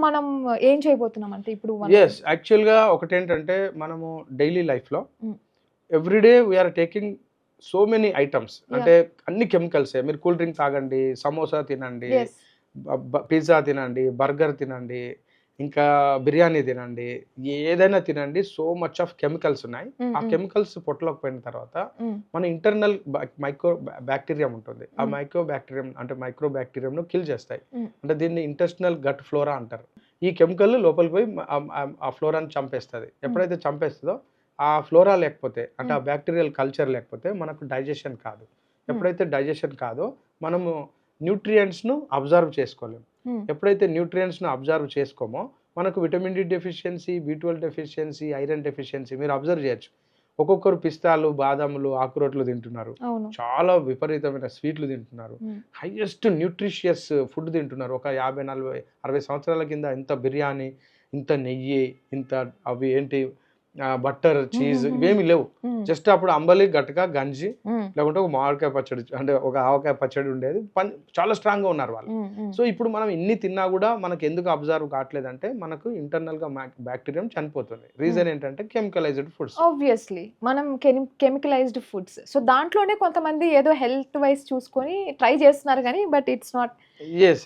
మనం ఏం చేయబోతున్నాం అంటే ఇప్పుడు ఎస్ యాక్చువల్గా ఒకటేంటంటే మనము డైలీ లైఫ్లో Mm. Everyday we're taking so many items అంటే అన్ని కెమికల్సే. మీరు కూల్ డ్రింక్ తాగండి, సమోసా తినండి, ఎస్ పిజ్జా తినండి, బర్గర్ తినండి, ఇంకా బిర్యానీ తినండి, ఏదైనా తినండి. సో మచ్ ఆఫ్ కెమికల్స్ ఉన్నాయి. ఆ కెమికల్స్ పొట్టలోకి పోయిన తర్వాత మన ఇంటర్నల్ మైక్రో బ్యాక్టీరియం ఉంటుంది. ఆ మైక్రో బ్యాక్టీరియంను కిల్ చేస్తాయి. అంటే దీన్ని ఇంటెస్టినల్ గట్ ఫ్లోరా అంటారు. ఈ కెమికల్ లోపలికి పోయి ఆ ఫ్లోరాని చంపేస్తుంది. ఎప్పుడైతే చంపేస్తుందో ఆ ఫ్లోరా లేకపోతే అంటే ఆ బ్యాక్టీరియల్ కల్చర్ లేకపోతే మనకు డైజెషన్ కాదు. ఎప్పుడైతే డైజెషన్ కాదో మనము న్యూట్రియంట్స్ను అబ్జర్వ్ చేసుకోలేము. ఎప్పుడైతే న్యూట్రియంట్స్ను అబ్జర్వ్ చేసుకోమో మనకు vitamin D deficiency, B12 deficiency, iron deficiency మీరు అబ్జర్వ్ చేయొచ్చు. ఒక్కొక్కరు పిస్తాలు, బాదాములు, ఆకురోట్లు తింటున్నారు. చాలా విపరీతమైన స్వీట్లు తింటున్నారు. హైయెస్ట్ న్యూట్రిషియస్ ఫుడ్ తింటున్నారు. ఒక 50, 40, 60 సంవత్సరాల కింద ఇంత బిర్యానీ, ఇంత నెయ్యి, ఇంత అవి ఏంటి బట్టర్, చీజ్ ఇవేమి లేవు. జస్ట్ అప్పుడు అంబలి, గట్క, గంజి లేకుంటే ఒక మామిడికాయ పచ్చడి అంటే ఒక ఆవకాయ పచ్చడి ఉండేది. చాలా స్ట్రాంగ్గా ఉన్నారు వాళ్ళు. సో ఇప్పుడు మనం ఇన్ని తిన్నా కూడా మనకు ఎందుకు అబ్జర్వ్ కావట్లేదంటే మనకు ఇంటర్నల్గా బ్యాక్టీరియం చనిపోతుంది. రీజన్ ఏంటంటే కెమికలైజ్డ్ ఫుడ్స్. ఆబ్వియస్లీ మనం కెమికలైజ్డ్ ఫుడ్స్. సో దాంట్లోనే కొంతమంది ఏదో హెల్త్ వైస్ చూసుకొని ట్రై చేస్తున్నారు కానీ బట్ ఇట్స్ నాట్ yes